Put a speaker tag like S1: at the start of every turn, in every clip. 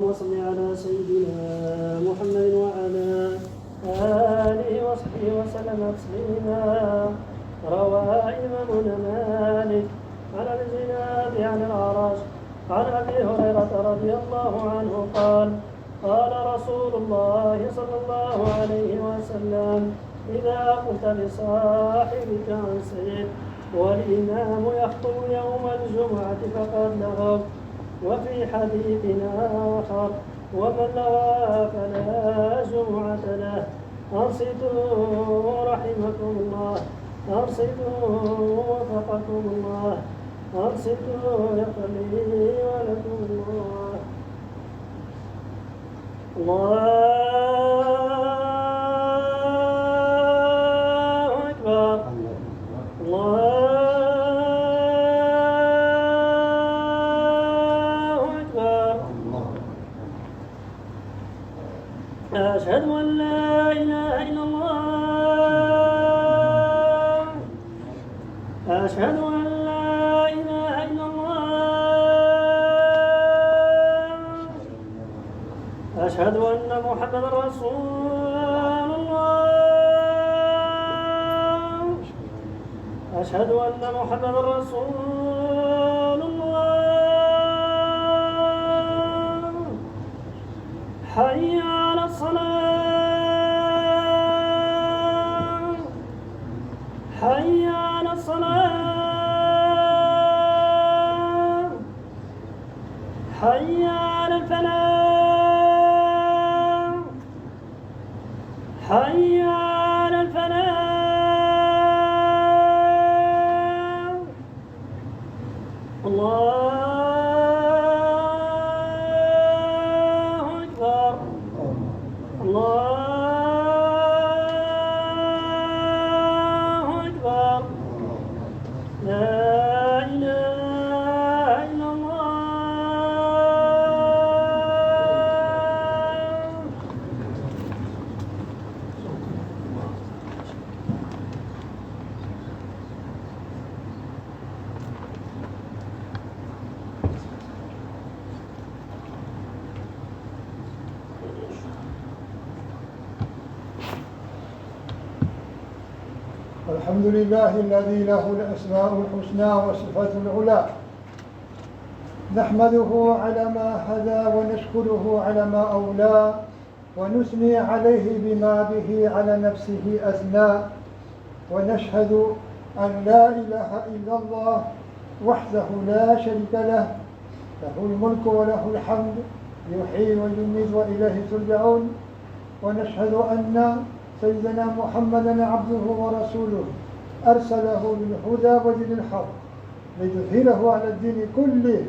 S1: وصل على سيدنا محمد وعلى آله وصحبه وسلم تسليما. روى إمامنا مالك عن الزناد عن الأعرج عن أبي هريرة رضي الله عنه قال: قال رسول الله صلى الله عليه وسلم: إذا قلت لصاحبك أنصت والإمام يخطب يوم الجمعة فقد لغوا. وفي حديثنا آخر: ومن لغى فلا جمعة له. أنصتوا رحمكم الله، أنصتوا وفقكم الله، أنصتوا يغفر لي ولكم الله. الله أكبر. الله أشهد أن لا إله إلا الله، أشهد أن لا إله إلا الله، أشهد أن محمدا رسول الله، أشهد أن محمدا رسول الله. حي على الصلاة، حي على الصلاة، حي على الفلاح، حي على الفلاح. الله أكبر. الله أكبر. لا إله إلا الله.
S2: الحمد لله الذي له الأسماء الحسنى وصفات العلى، نحمده على ما هدى ونشكره على ما أولى، ونثني عليه بما به على نفسه أثنى، ونشهد أن لا إله إلا الله وحده لا شريك له، له الملك وله الحمد يحيي ويميت وإليه ترجعون. ونشهد أن سيدنا محمدا عبده ورسوله أرسله بالهدى ودين الحق ليظهره على الدين كله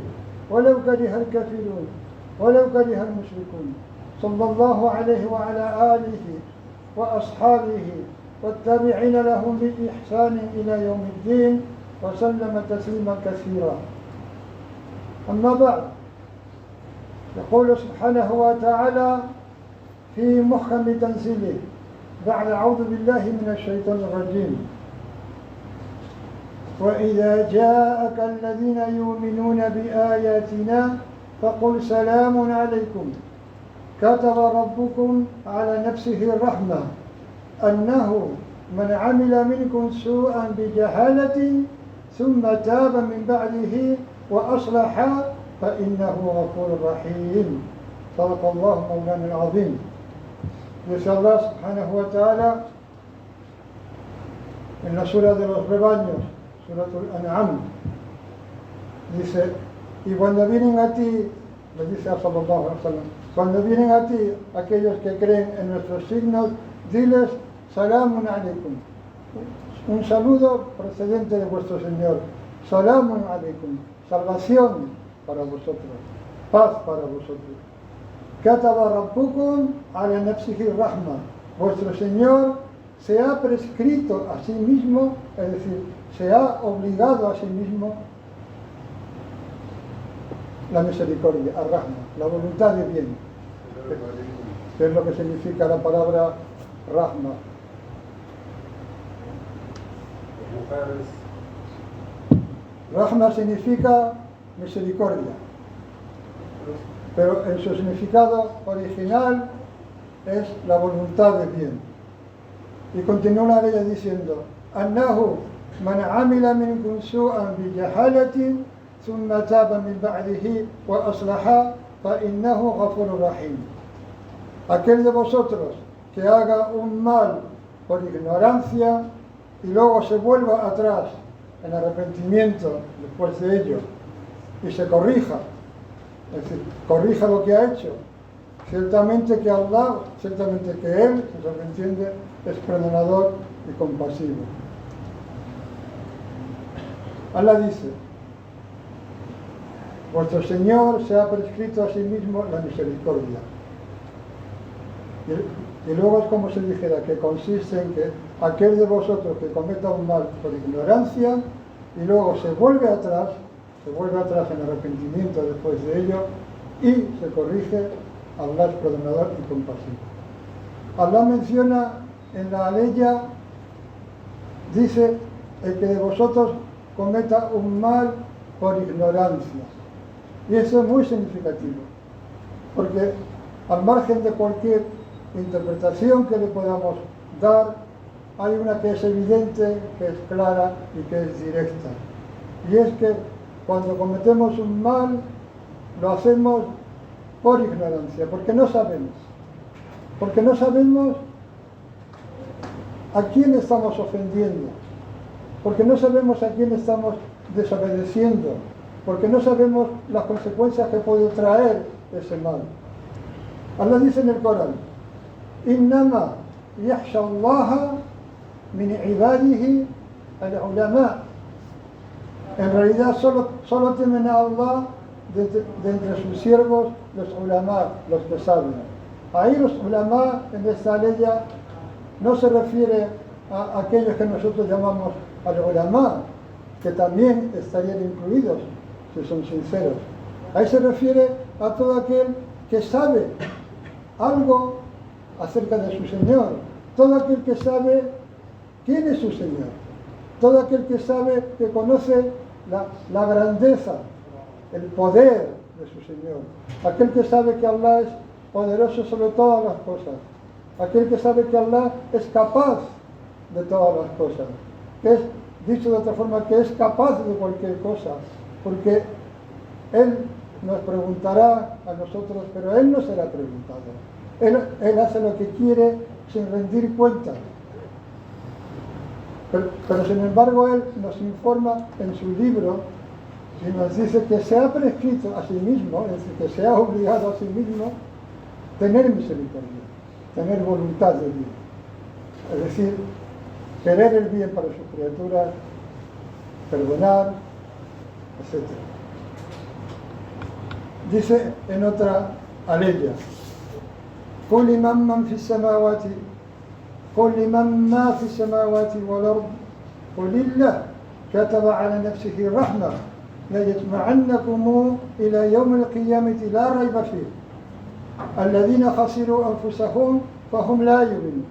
S2: ولو كره الكافرون ولو كره المشركون، صلى الله عليه وعلى آله وأصحابه والتابعين لهم بإحسان إلى يوم الدين، وسلم تسليما كثيرا. أما بعد، يقول سبحانه وتعالى في محكم تنزيله بعد أعوذ بالله من الشيطان الرجيم: وإذا جاءك الذين يؤمنون بآياتنا فقل سلام عليكم كتب ربكم على نفسه الرحمة أنه من عمل منكم سوءا بجهالة ثم تاب من بعده وأصلح فإنه غفور رحيم. صدق الله مولانا العظيم. Dice Allah subhanahu wa ta'ala en la sura de los rebaños, suratul An'am, dice: y cuando vienen a ti, le dice a sallallahu alaihi wasallam, cuando vienen a ti aquellos que creen en nuestros signos, diles salamun alaikum, un saludo procedente de vuestro Señor, salamun alaikum, salvación para vosotros, paz para vosotros. Kataba rabbukum ala nafsihi rahma, vuestro Señor se ha prescrito a sí mismo, es decir, se ha obligado a sí mismo la misericordia, ar-rahma, la voluntad de bien, que es lo que significa la palabra rahma. Rahma significa misericordia. pero en su significado original es la voluntad de bien. Y continúa la ley diciendo: Annahu man amila minkum su'an bi jahalatin thumma taba min ba'dihi wa aslaha fa innahu ghafurur rahim. Aquel de vosotros que haga un mal por ignorancia y luego se vuelva atrás en arrepentimiento después de ello y se corrija, es decir, corrija lo que ha hecho, ciertamente que Allah, ciertamente que Él, si se lo entiende, es perdonador y compasivo. Allah dice: vuestro Señor se ha prescrito a sí mismo la misericordia. Y luego es como si dijera que consiste en que aquel de vosotros que cometa un mal por ignorancia y luego se vuelve atrás en arrepentimiento después de ello y se corrige, Allah es perdonador y compasivo. Allah menciona en la aleya, dice: el que de vosotros cometa un mal por ignorancia. Y eso es muy significativo, porque al margen de cualquier interpretación que le podamos dar, hay una que es evidente, que es clara y que es directa. Y es que cuando cometemos un mal, lo hacemos por ignorancia, porque no sabemos. Porque no sabemos a quién estamos ofendiendo, porque no sabemos a quién estamos desobedeciendo, porque no sabemos las consecuencias que puede traer ese mal. Allah dice en el Corán: Innama yakhsha Allaha min ibadihi al-ulama. En realidad solo temen a Allah de entre sus siervos los ulama, los que saben. Ahí los ulama en esta ley no se refiere a aquellos que nosotros llamamos al-ulama, que también estarían incluidos si son sinceros. Ahí se refiere a todo aquel que sabe algo acerca de su Señor, todo aquel que sabe quién es su Señor, todo aquel que sabe, que conoce la grandeza, el poder de su Señor, aquel que sabe que Allah es poderoso sobre todas las cosas, aquel que sabe que Allah es capaz de todas las cosas, que es, dicho de otra forma, que es capaz de cualquier cosa, porque Él nos preguntará a nosotros, pero Él no será preguntado. Él hace lo que quiere sin rendir cuentas. Pero sin embargo Él nos informa en su libro y nos dice que se ha prescrito a sí mismo, es decir, que se ha obligado a sí mismo tener misericordia, tener voluntad de bien. Es decir, querer el bien para sus criaturas, perdonar, etc. Dice en otra aleya: قل لمن ما في السماوات والأرض قل لله كتب على نفسه الرحمة ليجمعنكم إلى يوم القيامة لا ريب فيه الذين خسروا أنفسهم فهم لا يؤمنون.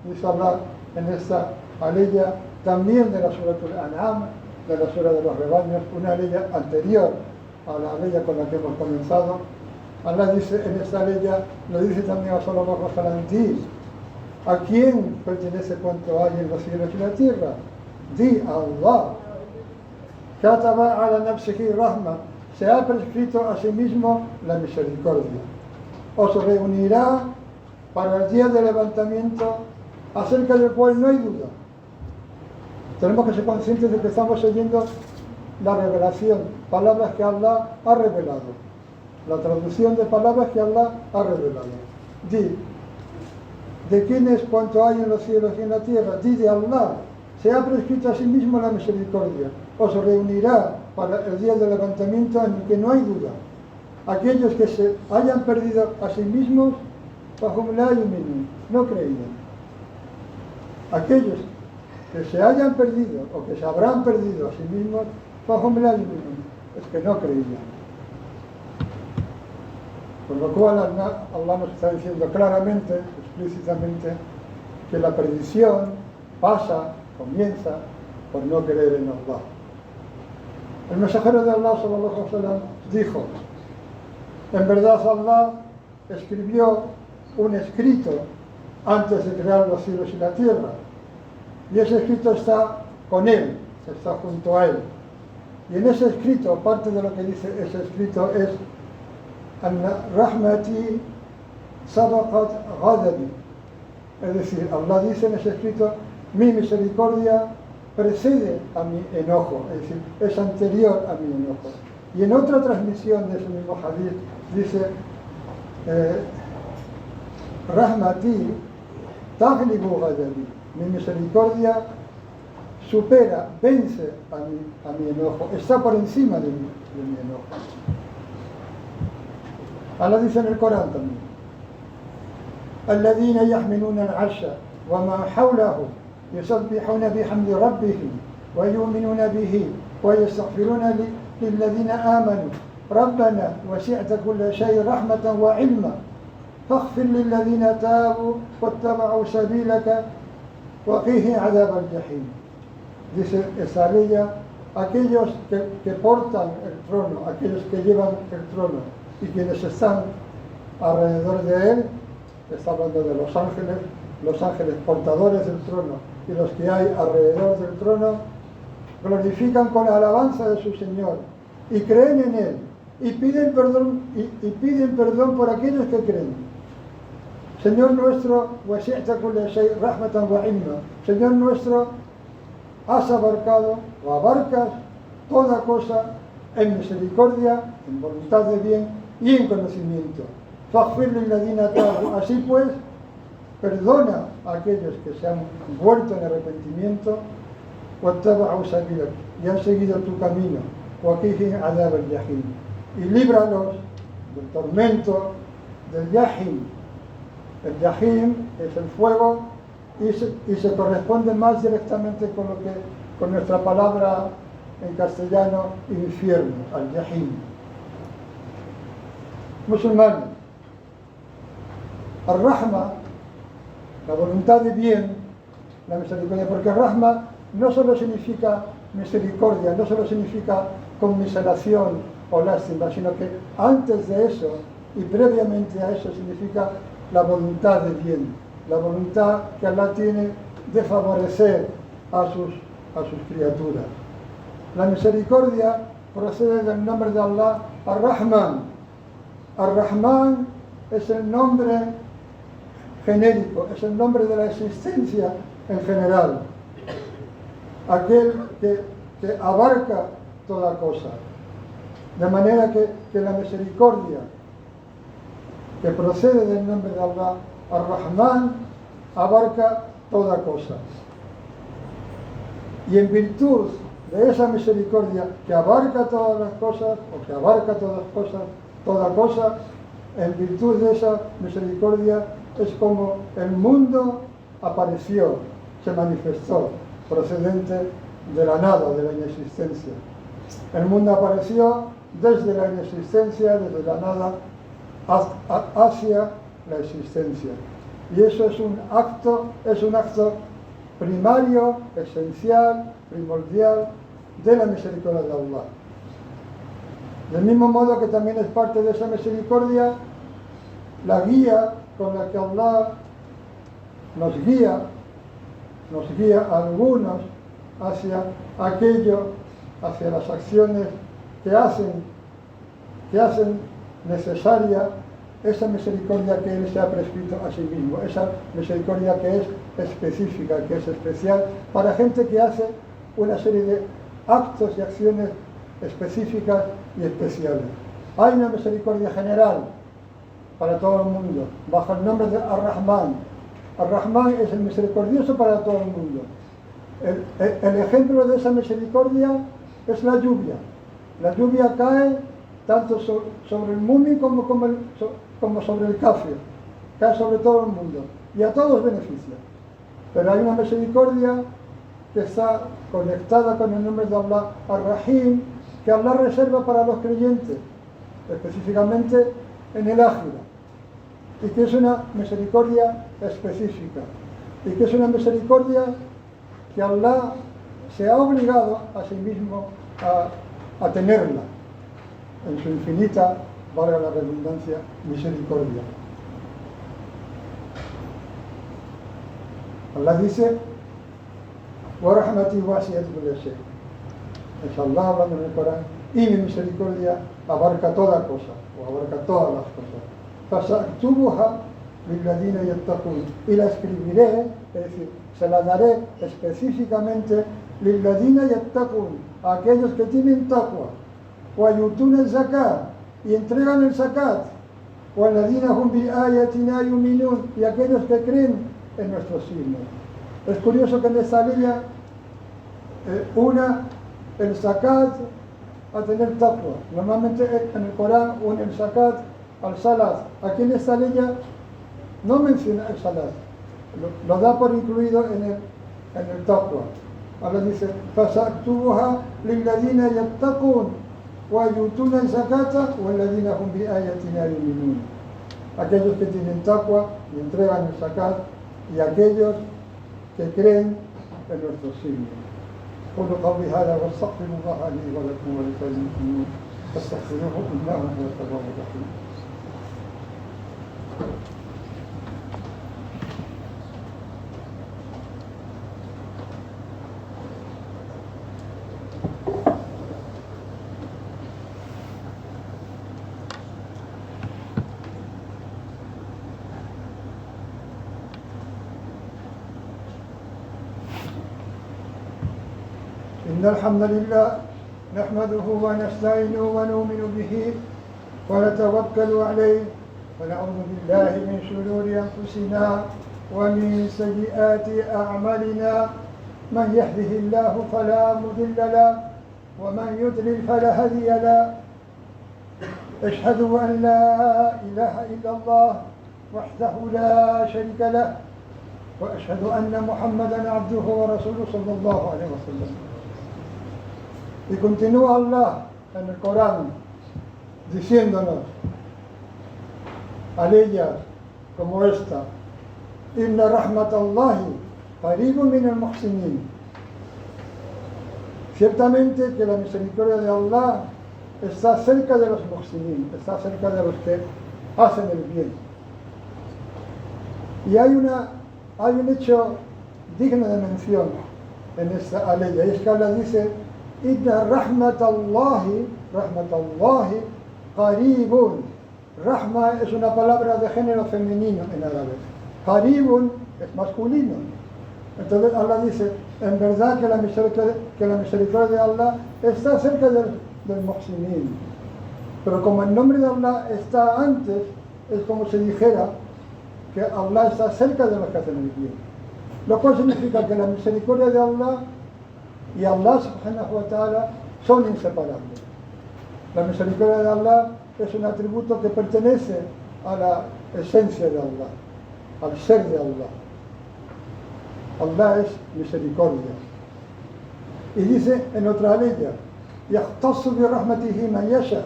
S2: Dice Allah en esta aleya también de la Surah Al-An'am, de la Surah de los Rebaños, una aleya anterior a la aleya con la que hemos comenzado. Allah dice en esta aleya, lo dice también a Sallallahu alaihi wasallam: ¿a quién pertenece cuanto hay en los cielos y la tierra? Di a Allah. Kataba ala nafsihi rahma, se ha prescrito a sí mismo la misericordia. Os reunirá para el día del levantamiento, acerca del cual no hay duda. Tenemos que ser conscientes de que estamos oyendo la revelación, palabras que Allah ha revelado, la traducción de palabras que Allah ha revelado. Di, ¿de quién es cuanto hay en los cielos y en la tierra? Di de Allah. Se ha prescrito a sí mismo la misericordia. Os reunirá para el día del levantamiento en el que no hay duda. Aquellos que se hayan perdido a sí mismos, no creían. Aquellos que se hayan perdido o que se habrán perdido a sí mismos, es que no creían. Por lo cual Allah nos está diciendo claramente, explícitamente, que la perdición comienza por no creer en Allah. El mensajero de Allah, sallallahu alaihi wasallam, dijo: En verdad, Allah escribió un escrito antes de crear los cielos y la tierra. Y ese escrito está con él, está junto a él. Y en ese escrito, parte de lo que dice ese escrito es Anna rahmati sabaqat ghadabi. Es decir, Allah dice en ese escrito, mi misericordia precede a mi enojo, es decir, es anterior a mi enojo. Y en otra transmisión de ese mismo hadith dice, rahmati taghlibu ghadabi. Mi misericordia supera, vence a mi enojo, está por encima de mi enojo. Allah dice en el Corán también, الذين يحملون العرش وما حوله يسبحون بحمد ربهم ويؤمنون به ويستغفرون للذين آمنوا ربنا وسعت كل شيء رحمة وعلما فاغفر للذين تابوا واتبعوا سبيلك وقيه عذاب الجحيم. Dice esa ley, aquellos que portan el trono, aquellos que llevan el trono y quienes están alrededor de él, está hablando de los ángeles portadores del trono y los que hay alrededor del trono, glorifican con la alabanza de su Señor y creen en él y piden perdón por aquellos que creen. Señor nuestro, wasi'ta kulla shay rahmatan wa ilma. Señor nuestro, has abarcado o abarcas toda cosa en misericordia, en voluntad de bien y en conocimiento. Faghfir lilladhina tabu. Así pues, perdona a aquellos que se han vuelto en arrepentimiento wattaba'u sabilak, y han seguido tu camino, waqihim adhab al-jahim, y líbralos del tormento del Yahim. El Yahim es el fuego y se corresponde más directamente con nuestra palabra en castellano infierno, al Yahim. Musulmanes, al-Rahma, la voluntad de bien, la misericordia, porque Rahma no solo significa misericordia, no solo significa conmiseración o lástima, sino que antes de eso y previamente a eso significa la voluntad de bien, la voluntad que Allah tiene de favorecer a sus criaturas. La misericordia procede del nombre de Allah, Ar-Rahman. Ar-Rahman es el nombre genérico, es el nombre de la existencia en general, aquel que abarca toda cosa, de manera que la misericordia que procede del nombre de Allah, Ar-Rahman, abarca toda cosa. Y en virtud de esa misericordia que abarca todas las cosas, o que abarca toda cosa, en virtud de esa misericordia es como el mundo apareció, se manifestó, procedente de la nada, de la inexistencia. El mundo apareció desde la inexistencia, desde la nada, hacia la existencia. Y eso es un acto primario, esencial, primordial de la misericordia de Allah. Del mismo modo que también es parte de esa misericordia la guía con la que Allah nos guía a algunos hacia hacia las acciones que hacen necesaria esa misericordia que Él se ha prescrito a sí mismo, esa misericordia que es específica, que es especial para gente que hace una serie de actos y acciones específicas y especiales. Hay una misericordia general para todo el mundo, bajo el nombre de Ar-Rahman. Ar-Rahman es el misericordioso para todo el mundo. El ejemplo de esa misericordia es la lluvia. La lluvia cae tanto sobre el mu'min como sobre el kafir, cae sobre todo el mundo y a todos beneficia. Pero hay una misericordia que está conectada con el nombre de Allah, Ar-Rahim, que Allah reserva para los creyentes, específicamente en el Ákhira, y que es una misericordia específica, y que es una misericordia que Allah se ha obligado a sí mismo a tenerla en su infinita valga la redundancia, misericordia. Allah dice, وَرَحْمَتِي وَاسِعَتْ كُلَّ شَيْءٍ. Es Allah hablando en el Corán, y mi misericordia abarca toda cosa, o abarca todas las cosas. فَسَأْكْتُبُهَا لِلَّذِينَ يَتَّقُونَ. Y la escribiré, es decir, se la daré específicamente لِلَّذِينَ يَتَّقُونَ, a aquellos que tienen taqwa, وَيُؤْتُونَ الزَّكَاةَ, y entregan el zakat, وَالَّذِينَ هُمْ بِآيَاتِنَا يُؤْمِنُونَ, y aquellos que creen en nuestros signos. Es curioso que en esta línea una el zakat a tener taqwa. Normalmente en el Corán une el zakat al salat. Aquí en esta línea no menciona el salat, lo da por incluido en el taqwa. Ahora dice, فَسَأْكْتُبُهَا لِلَّذِينَ يَتَّقُونَ وَيُؤْتُونَ الزَّكَاةَ وَالَّذِينَ هُمْ بِآيَاتِنَا يُؤْمِنُونَ. Aquellos que tienen taqwa y entregan el zakat, y aquellos que creen en nuestros signos. قولوا قولي هذا واستغفر الله لي ولكم ولسائر المسلمين فاستغفروه انه هو التواب الرحيم. إن الحمد لله نحمده ونستعينه ونؤمن به ونتوكل عليه ونعوذ بالله من شرور أنفسنا ومن سيئات أعمالنا من يهده الله فلا مضل له ومن يضلل فلا هادي له. أشهد أن لا إله إلا الله وحده لا شريك له وأشهد أن محمدا عبده ورسوله صلى الله عليه وسلم. Y continúa Allah en el Corán diciéndonos aleyas como esta: Inna rahmatallahi qaribun min al-muhsinin. Ciertamente que la misericordia de Allah está cerca de los muhsinin, está cerca de los que hacen el bien. Y hay un hecho digno de mención en esta aleya, y es que Allah dice: Inna rahmatallahi qaribun. Rahma es una palabra de género femenino en árabe. Qaribun es masculino. Entonces Allah dice, en verdad que la misericordia de Allah está cerca del muhsinin. Pero como el nombre de Allah está antes, es como si dijera que Allah está cerca de los que hacen el bien. Lo cual significa que la misericordia de Allah y Allah subhanahu wa ta'ala son inseparables. La misericordia de Allah es un atributo que pertenece a la esencia de Allah, al ser de Allah. Allah es misericordia. Y dice en otra aleya: يَخْتَصُّ بِرَحْمَتِهِ مَنْ يَشَاءُ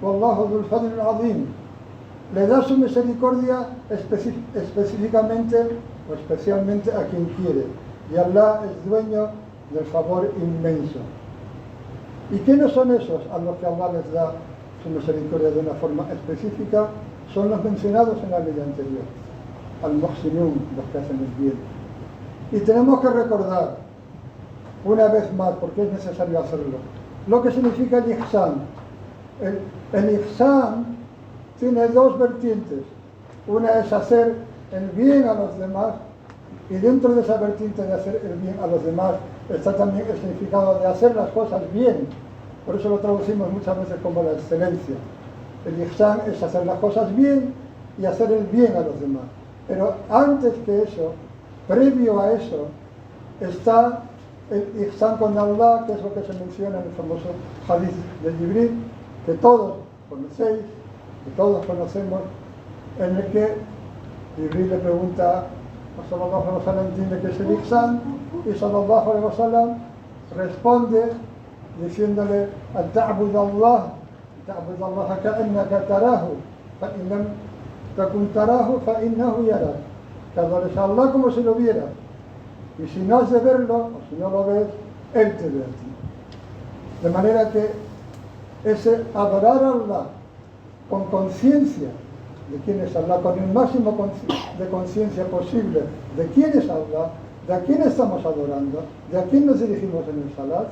S2: وَاللَّهُ ذُو الْفَضْلِ الْعَظِيمِ. Le da su misericordia específicamente o especialmente a quien quiere. Y Allah es dueño del favor inmenso. ¿Y quiénes son esos a los que Allah les da su misericordia de una forma específica? Son los mencionados en la ley anterior, al-muhsinun, los que hacen el bien. Y tenemos que recordar una vez más, porque es necesario hacerlo, lo que significa el ihsan. El ihsan tiene dos vertientes. Una es hacer el bien a los demás, y dentro de esa vertiente de hacer el bien a los demás está también el significado de hacer las cosas bien. Por eso lo traducimos muchas veces como la excelencia. El ihsan es hacer las cosas bien y hacer el bien a los demás. Pero antes que eso, previo a eso, está el ihsan con Allah, que es lo que se menciona en el famoso hadith de Jibril, que todos conocéis, que todos conocemos, en el que Jibril le pregunta a Sallallahu Alaihi Wasallam, entiende que es el ihsan, y Sallallahu Alaihi Wasallam responde diciéndole: ta'bud Allah ka'annaka tarahu, fa in lam takun tarahu fa innahu yarak. Que adores a Allah como si lo vieras, y si no has de verlo, o si no lo ves, Él te ve a ti. De manera que ese adorar a Allah con conciencia de quién es Allah, con el máximo de conciencia posible de quién es Allah, de a quién estamos adorando, de a quién nos dirigimos en el salat,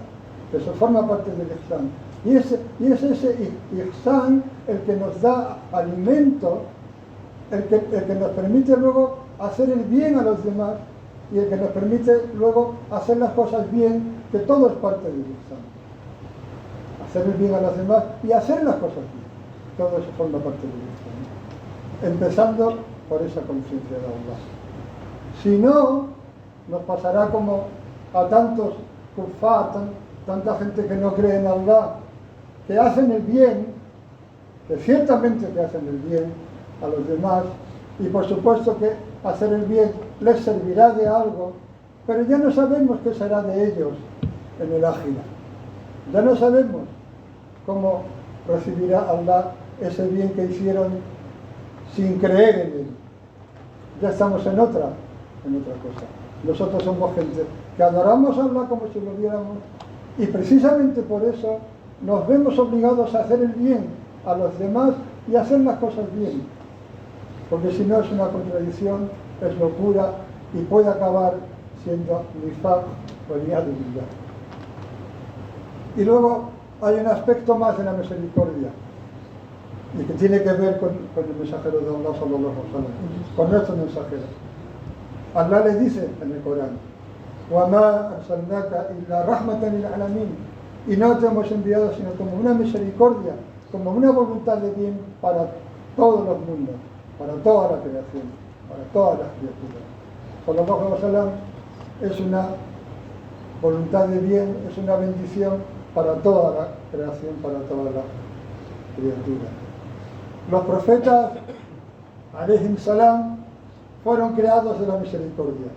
S2: eso forma parte del ihsan. Y es ese ihsan el que nos da alimento, el que nos permite luego hacer el bien a los demás y el que nos permite luego hacer las cosas bien, que todo es parte del ihsan. Hacer el bien a los demás y hacer las cosas bien, todo eso forma parte del ihsan. Empezando por esa conciencia de Allah. Si no, nos pasará como a tantos kuffar, tanta gente que no cree en Allah, que hacen el bien, que ciertamente que hacen el bien a los demás, y por supuesto que hacer el bien les servirá de algo, pero ya no sabemos qué será de ellos en el ágila. Ya no sabemos cómo recibirá Allah ese bien que hicieron sin creer en él. Ya estamos en otra cosa. Nosotros somos gente que adoramos a Allah como si lo viéramos, y precisamente por eso nos vemos obligados a hacer el bien a los demás y a hacer las cosas bien, porque si no es una contradicción, es locura y puede acabar siendo nifaq o iyadu billah. Y luego hay un aspecto más de la misericordia, y que tiene que ver con el mensajero de Allah sallallahu alaihi wasallam, con nuestro mensajero. Allah le dice en el Corán: وَمَا أَرْسَلْنَاكَ إِلَّا رَحْمَةً لِلْعَالَمِينَ, y no te hemos enviado sino como una misericordia, como una voluntad de bien para todos los mundos, para toda la creación, para todas las criaturas. Sallallahu alaihi wasallam es una voluntad de bien, es una bendición para toda la creación, para toda la criatura. Los profetas, alayhim salam, fueron creados de la misericordia.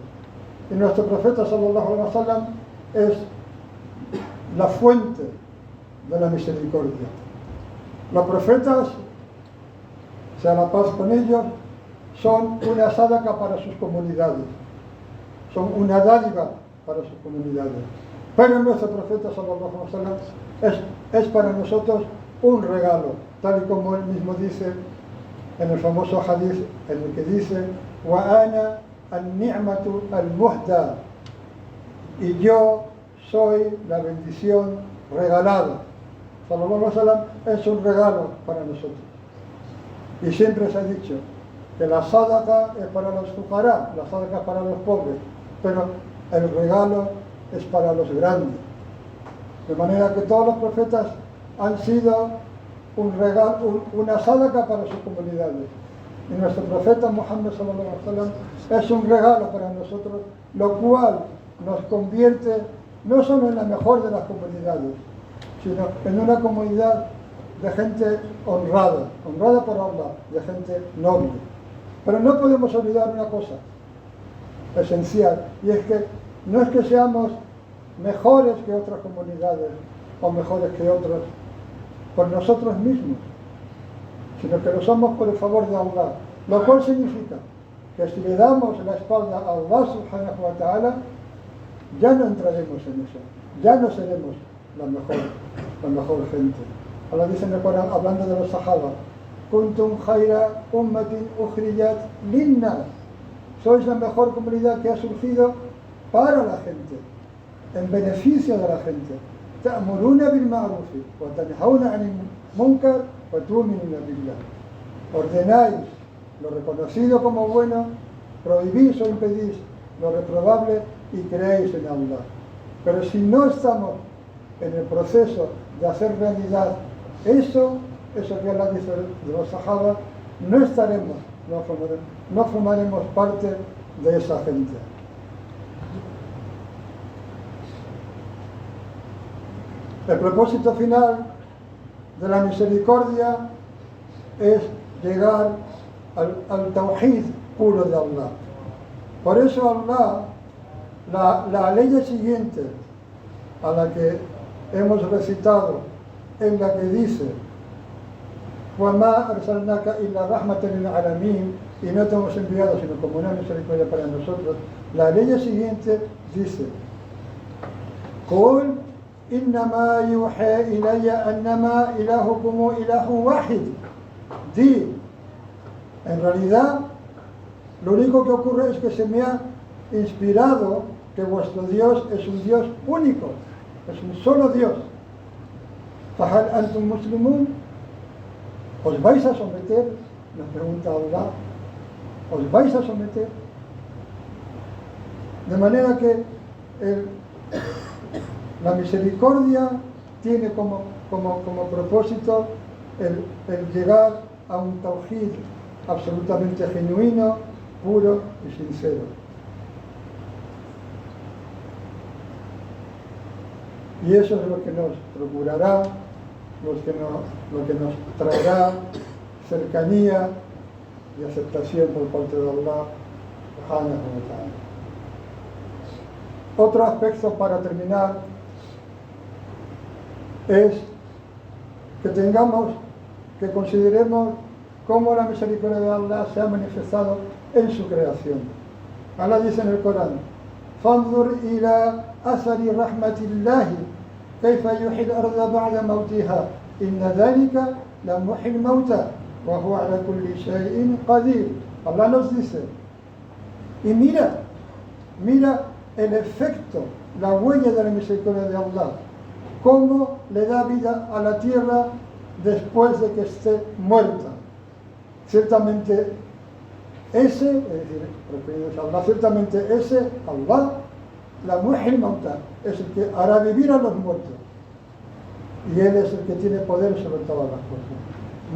S2: Y nuestro profeta sallallahu alaihi wasallam es la fuente de la misericordia. Los profetas, sea la paz con ellos, son una sadaqa para sus comunidades, son una dádiva para sus comunidades. Pero nuestro profeta sallallahu alaihi wasallam es para nosotros un regalo, tal y como él mismo dice en el famoso hadith en el que dice: wa ana an-ni'matu al-muhda, y yo soy la bendición regalada. Sallallahu alaihi wasallam es un regalo para nosotros. Y siempre se ha dicho que la sadaqa es para los fuqará, la sadaqa es para los pobres, pero el regalo es para los grandes. De manera que todos los profetas han sido un regalo, una sadaqa para sus comunidades. Y nuestro profeta Muhammad sallallahu alaihi wasallam es un regalo para nosotros, lo cual nos convierte no solo en la mejor de las comunidades, sino en una comunidad de gente honrada por Allah, de gente noble. Pero no podemos olvidar una cosa esencial, y es que no es que seamos mejores que otras comunidades o mejores que otros por nosotros mismos, sino que lo somos por el favor de Allah, lo cual significa que si le damos la espalda a Allah subhanahu wa ta'ala, ya no entraremos en eso, ya no seremos la mejor gente. Allah dice en el Corán, hablando de los sahaba: kuntum khayra ummatin ukhrijat linnas, sois la mejor comunidad que ha surgido para la gente, en beneficio de la gente. ta'muruna bil ma'ruf wa tanhauna 'anil munkar wa tu'minuna billah, ordenáis lo reconocido como bueno, prohibís o impedís lo reprobable y creéis en Allah. Pero si no estamos en el proceso de hacer realidad eso que Allah dice de los sahaba, no formaremos parte de esa gente. El propósito final de la misericordia es llegar al tawhid puro de Allah. Por eso Allah, la ley siguiente a la que hemos recitado, en la que dice: وَمَا أَرْسَلْنَاكَ إِلَّا رَحْمَةً لِلْعَالَمِينَ, y no te hemos enviado sino como una misericordia para nosotros. La ley siguiente dice: قُلْ إِنَّمَا يُوحَى إِلَيَّ أَنَّمَا إِلَهُكُمْ إِلَهٌ وَاحِدٌ. di. En realidad, lo único que ocurre es que se me ha inspirado que vuestro Dios es un Dios único, es un solo Dios. Fahal antum muslimun, ¿os vais a someter? Nos pregunta Allah. ¿Os vais a someter? De manera que la misericordia tiene como propósito el llegar a un tawhid absolutamente genuino, puro y sincero. Y eso es lo que nos procurará, lo que nos traerá cercanía y aceptación por parte de Allah subhanahu wa ta'ala. Otro aspecto para terminar es que consideremos cómo la misericordia de Allah se ha manifestado en su creación. Allah dice en el Corán: فانظر إلى أثر رحمة الله كيف يحيي الأرض بعد موتها إن ذلك لمحيي الموتى وهو على كل شيء قدير. Allah nos dice, y mira el efecto, la huella de la misericordia de Allah, cómo le da vida a la tierra después de que esté muerta. Ciertamente ese, es decir, referidos a Allah, ciertamente ese, Allah, la muhyi al-mauta, es el que hará vivir a los muertos. Y Él es el que tiene poder sobre todas las cosas.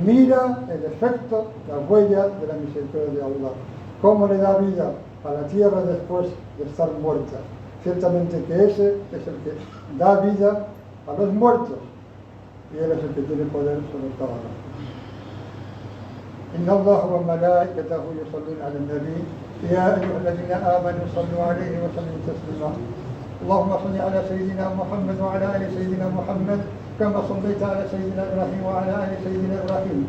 S2: Mira el efecto, la huella de la misericordia de Allah. Cómo le da vida a la tierra después de estar muerta. Ciertamente que ese es el que da vida a los muertos. Y Él es el que tiene poder sobre todas las cosas. إن الله وملائكته يصلون على النبي يا أيها الذين آمنوا صلوا عليه وسلموا تسليما اللهم صل على سيدنا محمد وعلى آل سيدنا محمد كما صليت على سيدنا إبراهيم وعلى آل سيدنا إبراهيم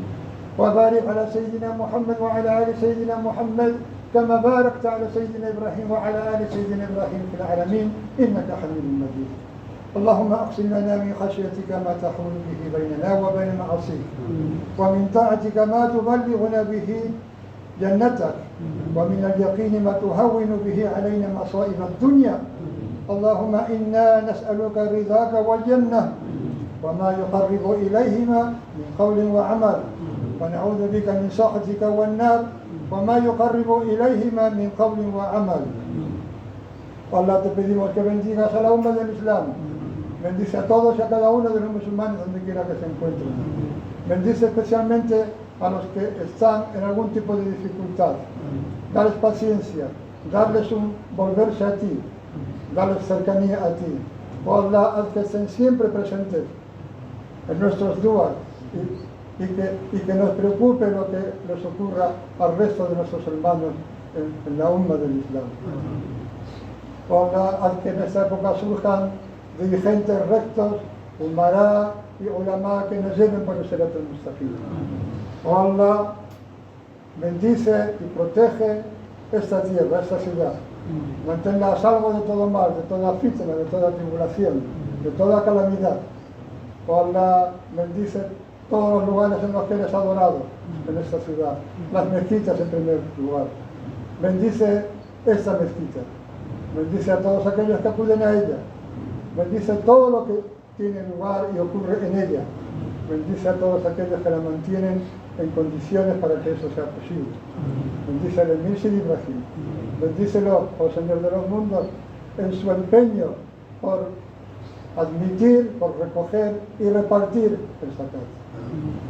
S2: وبارك على سيدنا محمد وعلى آل سيدنا محمد كما باركت على سيدنا إبراهيم وعلى آل سيدنا إبراهيم في العالمين إنك حميد مجيد اللهم أقسم لنا من خشيتك ما تحول به بيننا وبين معاصيك ومن طاعتك ما تبلغنا به جنتك ومن اليقين ما تهون به علينا مصائب الدنيا اللهم إنا نسألك رضاك والجنة وما يقرب إليهما من قول وعمل ونعوذ بك من سخطك والنار وما يقرب إليهما من قول وعمل. Allah, te pedimos que bendigas a la umma del Islam. Bendice a todos y a cada uno de los musulmanes donde quiera que se encuentren. Bendice especialmente a los que están en algún tipo de dificultad. Darles paciencia, darles un volverse a ti, darles cercanía a ti. Oh Allah, haz que estén siempre presentes en nuestros duas y que nos preocupe lo que les ocurra al resto de nuestros hermanos en la umma del Islam. Oh Allah, haz que en esta época surjan dirigentes rectos, umará y ulama que nos lleven por el Sirat al-Mustaqim. Oh Allah, bendice y protege esta tierra, esta ciudad. Manténla a salvo de todo mal, de toda fitna, de toda tribulación, de toda calamidad. Oh Allah, bendice todos los lugares en los que eres adorado en esta ciudad. Las mezquitas en primer lugar. Bendice esta mezquita. Bendice a todos aquellos que acuden a ella. Bendice todo lo que tiene lugar y ocurre en ella. Bendice a todos aquellos que la mantienen en condiciones para que eso sea posible. Bendice al Emir Sidi Ibrahim. Bendícelo, oh Señor de los mundos, en su empeño por admitir, por recoger y repartir el zakat.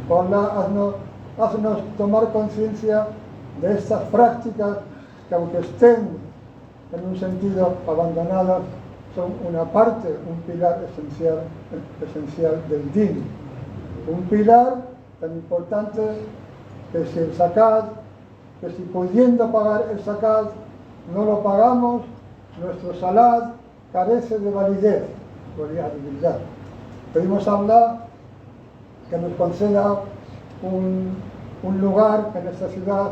S2: Oh Allah, haznos tomar conciencia de estas prácticas que, aunque estén en un sentido abandonadas, son una parte, un pilar esencial del din. Un pilar tan importante que si el zakat, que si pudiendo pagar el zakat no lo pagamos, nuestro salat carece de validez. Pedimos a Allah que nos conceda un lugar en esta ciudad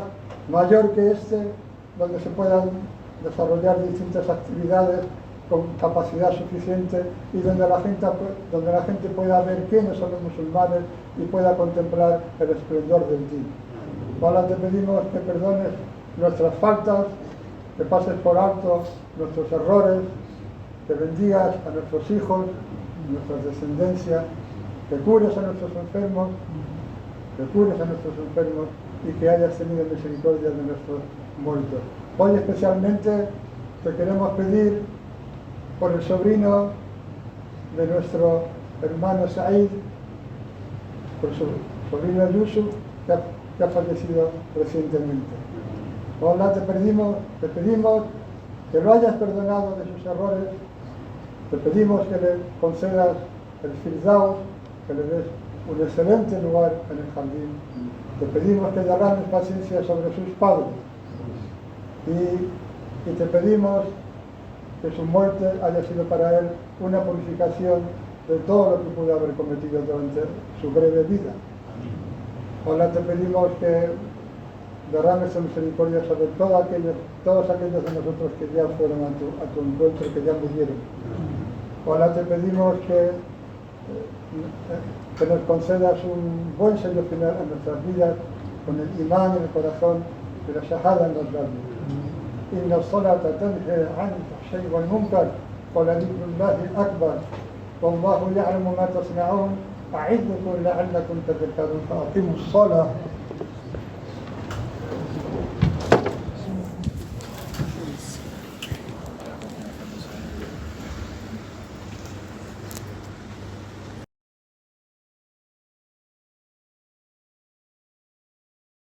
S2: mayor que este, donde se puedan desarrollar distintas actividades con capacidad suficiente y donde la gente pueda ver quiénes son los musulmanes y pueda contemplar el esplendor del día. Ahora te pedimos que perdones nuestras faltas, que pases por alto nuestros errores, que bendigas a nuestros hijos, nuestra descendencia, que cures a nuestros enfermos, y que hayas tenido misericordia de nuestros muertos. Hoy especialmente te queremos pedir por el sobrino de nuestro hermano Said, por su sobrino Yusuf, que ha fallecido recientemente. Ahora te pedimos que lo hayas perdonado de sus errores, te pedimos que le concedas el Firdaus, que le des un excelente lugar en el jardín, te pedimos que derrames paciencia sobre sus padres y te pedimos que su muerte haya sido para él una purificación de todo lo que pudo haber cometido durante su breve vida. Ahora te pedimos que derrames tu misericordia sobre todos aquellos de nosotros que ya fueron a tu encuentro, que ya murieron. Ahora te pedimos que nos concedas un buen sello final en nuestras vidas, con el imán en el corazón y la shahada en los labios. إن الصلاة تنهى عن الفحشاء والمنكر ولذكر الله أكبر والله يعلم ما تصنعون أعظكم لعلكم تذكرون فأقيموا الصلاة